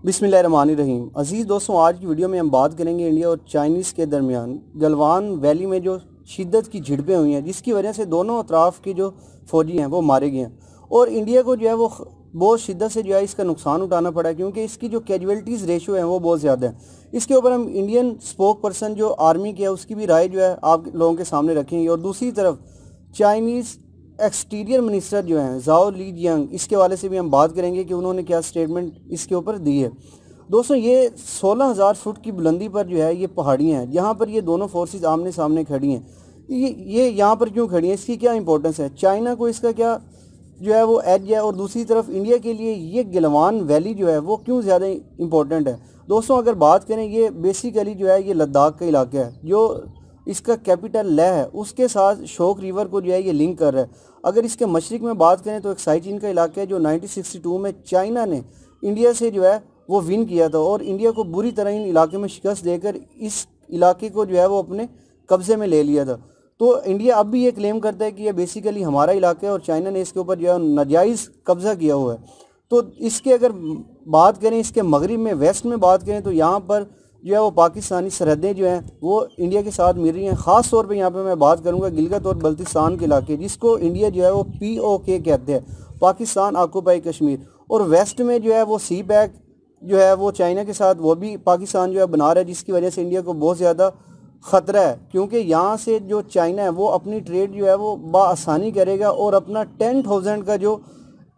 बिस्मिल्लाहिर्रहमानिर्रहीम। अज़ीज़ दोस्तों, आज की वीडियो में हम बात करेंगे इंडिया और चाइनीज़ के दरमियान गलवान वैली में जो शिद्दत की झड़पें हुई हैं, जिसकी वजह से दोनों अतराफ़ के जो फ़ौजी हैं वो मारे गए हैं और इंडिया को जो है वो बहुत शिद्दत से जो है इसका नुकसान उठाना पड़ा है, क्योंकि इसकी जो कैजुअल्टीज़ रेशो है वो बहुत ज़्यादा है। इसके ऊपर हम इंडियन स्पोक पर्सन जो आर्मी के है उसकी भी राय जो है आप लोगों के सामने रखेंगे, और दूसरी तरफ चाइनीज़ एक्सटीरियर मिनिस्टर जो हैं जाओ ली जियांग, इसके वाले से भी हम बात करेंगे कि उन्होंने क्या स्टेटमेंट इसके ऊपर दी है। दोस्तों, ये 16,000 फुट की बुलंदी पर जो है ये पहाड़ियाँ हैं, जहाँ पर ये दोनों फोर्सेस आमने सामने खड़ी हैं। ये यहाँ पर क्यों खड़ी हैं, इसकी क्या इंपॉर्टेंस है, चाइना को इसका क्या जो है वो एज है, और दूसरी तरफ इंडिया के लिए ये गलवान वैली जो है वो क्यों ज़्यादा इंपॉर्टेंट है। दोस्तों, अगर बात करें, ये बेसिकली जो है ये लद्दाख का इलाका है, जो इसका कैपिटल लेह है उसके साथ शोक रिवर को जो है ये लिंक कर रहा है। अगर इसके मशरिक में बात करें तो एक साइचीन का इलाका है जो 1962 में चाइना ने इंडिया से जो है वो विन किया था, और इंडिया को बुरी तरह इन इलाके में शिकस्त देकर इस इलाके को जो है वो अपने कब्ज़े में ले लिया था। तो इंडिया अब भी ये क्लेम करता है कि ये बेसिकली हमारा इलाका है और चाइना ने इसके ऊपर जो है नाजायज़ कब्ज़ा किया हुआ है। तो इसके अगर बात करें, इसके मगरिब में वेस्ट में बात करें तो यहाँ पर जो है वो पाकिस्तानी सरहदें जो हैं वो इंडिया के साथ मिल रही हैं। ख़ास तौर पे यहाँ पे मैं बात करूँगा गिलगित और बल्तिस्तान के इलाके, जिसको इंडिया जो है वो POK कहते हैं, पाकिस्तान ऑक्यूपाई कश्मीर। और वेस्ट में जो है वो सी पैक जो है वो चाइना के साथ वो भी पाकिस्तान जो है बना रहा है, जिसकी वजह से इंडिया को बहुत ज़्यादा ख़तरा है, क्योंकि यहाँ से जो चाइना है वो अपनी ट्रेड जो है वो बआसानी करेगा और अपना 10,000 का जो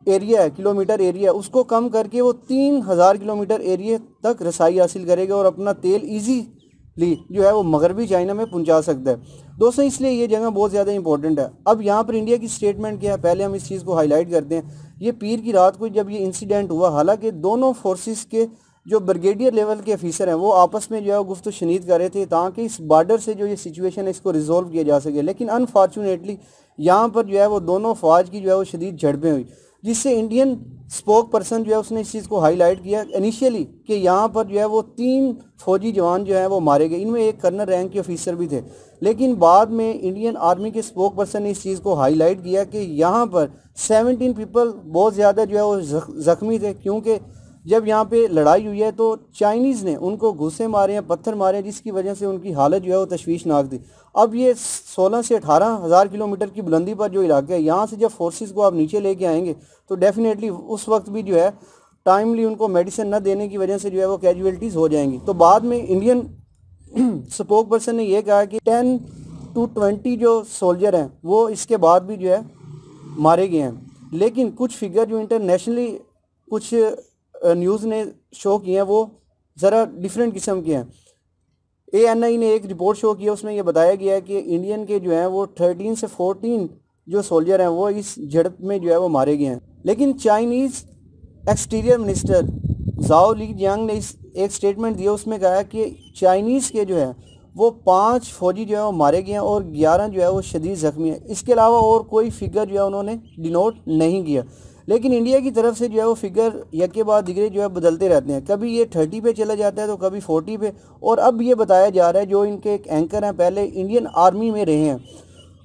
एरिया है, किलोमीटर एरिया, उसको कम करके वो 3,000 किलोमीटर एरिया तक रसाई हासिल करेगा और अपना तेल ईजीली जो है वो मगरबी चाइना में पहुंचा सकता है। दोस्तों, इसलिए ये जगह बहुत ज़्यादा इंपॉर्टेंट है। अब यहाँ पर इंडिया की स्टेटमेंट क्या है, पहले हम इस चीज़ को हाईलाइट करते हैं। ये पीर की रात को जब ये इंसिडेंट हुआ, हालांकि दोनों फोर्सेस के जो ब्रिगेडियर लेवल के ऑफिसर हैं वो आपस में जो है गुफ्त शनीद कर रहे थे ताकि इस बॉर्डर से जो ये सिचुएशन है इसको रिजोल्व किया जा सके, लेकिन अनफॉर्चुनेटली यहाँ पर जो है वो दोनों फौज की जो है वो शदीद झड़पें हुई, जिससे इंडियन स्पोक पर्सन जो है उसने इस चीज़ को हाईलाइट किया इनिशियली कि यहाँ पर जो है वो 3 फौजी जवान जो हैं वो मारे गए, इनमें एक कर्नल रैंक के ऑफिसर भी थे। लेकिन बाद में इंडियन आर्मी के स्पोक पर्सन ने इस चीज़ को हाईलाइट किया कि यहाँ पर 17 पीपल बहुत ज़्यादा जो है वो ज़ख्मी थे, क्योंकि जब यहाँ पे लड़ाई हुई है तो चाइनीज़ ने उनको घुसे मारे हैं, पत्थर मारे हैं, जिसकी वजह से उनकी हालत जो है वो तशवीशनाक थी। अब ये 16 से 18,000 किलोमीटर की बुलंदी पर जो इलाका है, यहाँ से जब फोर्सेस को आप नीचे लेके आएंगे तो डेफिनेटली उस वक्त भी जो है टाइमली उनको मेडिसिन न देने की वजह से जो है वो कैजुअल्टीज़ हो जाएंगी। तो बाद में इंडियन स्पोक पर्सन ने यह कहा कि 10 to 20 जो सोल्जर हैं वो इसके बाद भी जो है मारे गए हैं। लेकिन कुछ फिगर जो इंटरनेशनली कुछ न्यूज़ ने शो किए हैं वो ज़रा डिफरेंट किस्म के हैं। ANI ने एक रिपोर्ट शो किया, उसमें ये बताया गया है कि इंडियन के जो हैं वो 13 से 14 जो सोल्जर हैं वो इस झड़प में जो है वो मारे गए हैं। लेकिन चाइनीज़ एक्सटीरियर मिनिस्टर जाओ ली जियांग ने इस एक स्टेटमेंट दिया, उसमें कहा कि चाइनीज़ के जो है वो 5 फौजी जो है वो मारे गए हैं और 11 जो है वो शदीद ज़ख्मी है। इसके अलावा और कोई फिगर जो है उन्होंने डिनोट नहीं किया। लेकिन इंडिया की तरफ से जो है वो फिगर एक के बाद दिगरे जो है बदलते रहते हैं, कभी ये 30 पे चला जाता है तो कभी 40 पे। और अब ये बताया जा रहा है, जो इनके एक एंकर हैं पहले इंडियन आर्मी में रहे हैं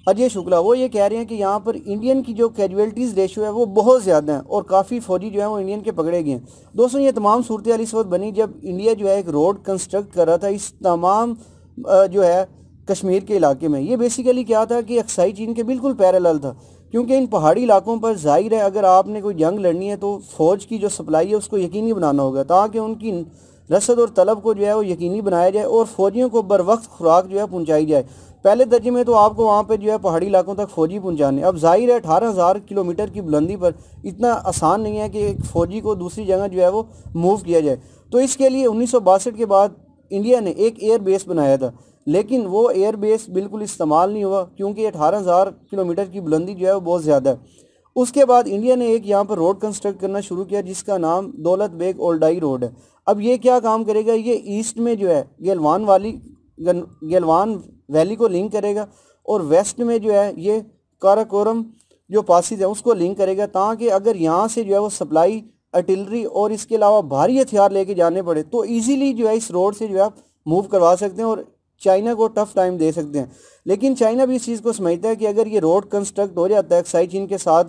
अजय शुक्ला, वो ये कह रहे हैं कि यहाँ पर इंडियन की जो कैजुअल्टीज़ रेशो है वो बहुत ज़्यादा है और काफ़ी फौजी जो है वो इंडियन के पकड़े गए हैं। दोस्तों, ये तमाम सूरत हाल इस वक्त बनी जब इंडिया जो है एक रोड कंस्ट्रक्ट कर रहा था इस तमाम जो है कश्मीर के इलाके में। ये बेसिकली क्या था कि अक्साई चीन के बिल्कुल पैरेलल था, क्योंकि इन पहाड़ी इलाकों पर जाहिर है अगर आपने कोई जंग लड़नी है तो फ़ौज की जो सप्लाई है उसको यकीनी बनाना होगा, ताकि उनकी रसद और तलब को जो है वो यकीनी बनाया जाए और फ़ौजियों को बर वक्त खुराक जो है पहुँचाई जाए। पहले दर्जे में तो आपको वहाँ पर जो है पहाड़ी इलाकों तक फ़ौजी पहुँचाने, अब जाहिर है 18,000 किलोमीटर की बुलंदी पर इतना आसान नहीं है कि एक फ़ौजी को दूसरी जगह जो है वो मूव किया जाए। तो इसके लिए 1962 के बाद इंडिया ने एक एयर बेस बनाया था, लेकिन वो एयर बेस बिल्कुल इस्तेमाल नहीं हुआ, क्योंकि 18,000 किलोमीटर की बुलंदी जो है वो बहुत ज़्यादा है। उसके बाद इंडिया ने एक यहाँ पर रोड कंस्ट्रक्ट करना शुरू किया जिसका नाम दौलत बेग ओल्डाई रोड है। अब ये क्या काम करेगा, ये ईस्ट में जो है गलवान वैली को लिंक करेगा और वेस्ट में जो है ये काराकोरम जो पासिस है उसको लिंक करेगा, ताकि अगर यहाँ से जो है वो सप्लाई आर्टिलरी और इसके अलावा भारी हथियार लेके जाने पड़े तो ईजीली जो है इस रोड से जो है आप मूव करवा सकते हैं और चाइना को टफ टाइम दे सकते हैं। लेकिन चाइना भी इस चीज़ को समझता है कि अगर ये रोड कंस्ट्रक्ट हो जाता है अक्साई चीन के साथ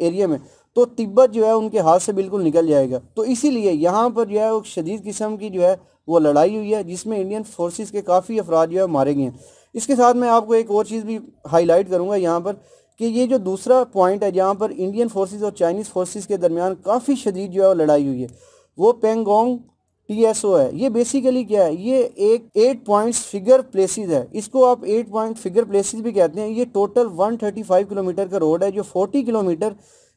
एरिया में तो तिब्बत जो है उनके हाथ से बिल्कुल निकल जाएगा। तो इसीलिए यहाँ पर जो है वो शदीद किस्म की जो है वो लड़ाई हुई है, जिसमें इंडियन फोर्सेस के काफ़ी अफराद जो है मारे गए हैं। इसके साथ मैं आपको एक और चीज़ भी हाईलाइट करूँगा यहाँ पर, कि ये जो दूसरा पॉइंट है जहाँ पर इंडियन फोर्सेस और चाइनीज़ फोर्सेस के दरमियान काफ़ी शदीद जो है वो लड़ाई हुई है, वो पेंगोंग TSO है। ये बेसिकली क्या है, ये एक 8 पॉइंट्स फिगर प्लेसेस है, इसको आप 8 पॉइंट फिगर प्लेसेस भी कहते हैं। ये टोटल 135 किलोमीटर का रोड है, जो 40 किलोमीटर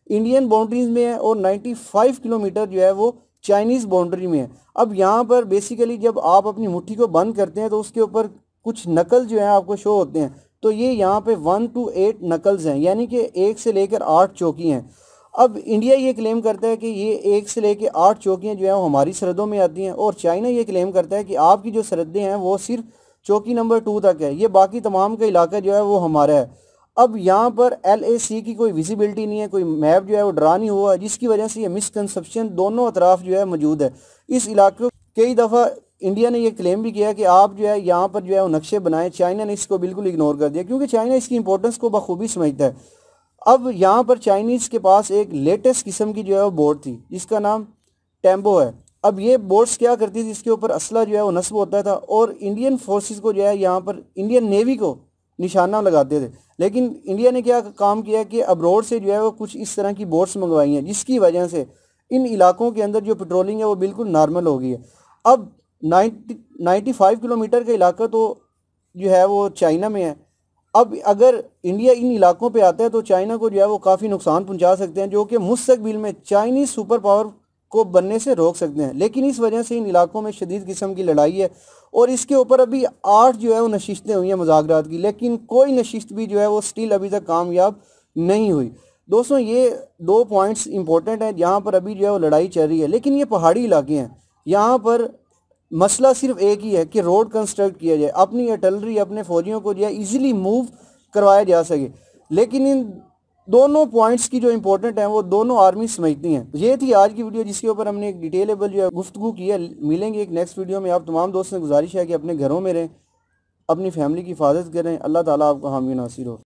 इंडियन बाउंड्रीज में है और 95 किलोमीटर जो है वो चाइनीज़ बाउंड्री में है। अब यहाँ पर बेसिकली जब आप अपनी मुट्ठी को बंद करते हैं तो उसके ऊपर कुछ नकल जो है आपको शो होते हैं। तो ये यहाँ पे 1 to 8 नकल्स हैं, यानी कि 1 से लेकर 8 चौकी हैं। अब इंडिया ये क्लेम करता है कि ये 1 से लेकर 8 चौकियाँ जो है वो हमारी सरहदों में आती हैं, और चाइना ये क्लेम करता है कि आपकी जो सरहदें हैं वो सिर्फ चौकी नंबर 2 तक है, ये बाकी तमाम का इलाका जो है वो हमारा है। अब यहाँ पर LAC की कोई विजिबिलिटी नहीं है, कोई मैप जो है वो ड्रा नहीं हुआ, जिसकी वजह से ये मिसकंसेप्शन दोनों अतराफ जो है मौजूद है। इस इलाके कई दफ़ा इंडिया ने ये क्लेम भी किया कि आप जो है यहाँ पर जो है वो नक्शे बनाएं। चाइना ने इसको बिल्कुल इग्नोर कर दिया, क्योंकि चाइना इसकी इंपॉर्टेंस को बखूबी समझता है। अब यहाँ पर चाइनीज़ के पास एक लेटेस्ट किस्म की जो है वो बोर्ड थी, जिसका नाम टेम्बो है। अब ये बोर्ड्स क्या करती थी, इसके ऊपर असला जो है वो नस्ब होता था, और इंडियन फोर्सेस को जो है यहाँ पर इंडियन नेवी को निशाना लगाते थे। लेकिन इंडिया ने क्या काम किया कि अब्रोड से जो है वो कुछ इस तरह की बोट्स मंगवाई हैं, जिसकी वजह से इन इलाकों के अंदर जो पेट्रोलिंग है वो बिल्कुल नॉर्मल हो गई है। अब 95 किलोमीटर का इलाका तो जो है वो चाइना में है। अब अगर इंडिया इन इलाकों पे आता है तो चाइना को जो है वो काफ़ी नुकसान पहुंचा सकते हैं, जो कि मुस्तकबिल में चाइनीज़ सुपर पावर को बनने से रोक सकते हैं। लेकिन इस वजह से इन इलाकों में शदीद किस्म की लड़ाई है, और इसके ऊपर अभी 8 जो है वो नशिस्तें हुई हैं मुज़ाकरात की, लेकिन कोई नशिस्त भी जो है वो स्टिल अभी तक कामयाब नहीं हुई। दोस्तों, ये 2 पॉइंट्स इंपॉर्टेंट हैं जहाँ पर अभी जो है वो लड़ाई चल रही है। लेकिन ये पहाड़ी इलाके हैं, यहाँ पर मसला सिर्फ एक ही है कि रोड कंस्ट्रक्ट किया जाए, अपनी आर्टिलरी अपने फौजियों को जो है ईजिली मूव करवाया जा सके। लेकिन इन दोनों पॉइंट्स की जो इंपॉर्टेंट हैं वो दोनों आर्मी समझती हैं। ये थी आज की वीडियो, जिसके ऊपर हमने एक डिटेलेबल जो है गुफ्तगू की है। मिलेंगे एक नेक्स्ट वीडियो में। आप तमाम दोस्तों से गुजारिश है कि अपने घरों में रहें, अपनी फैमिली की हिफाजत करें। अल्लाह ताला आपको हामी नासिर हो।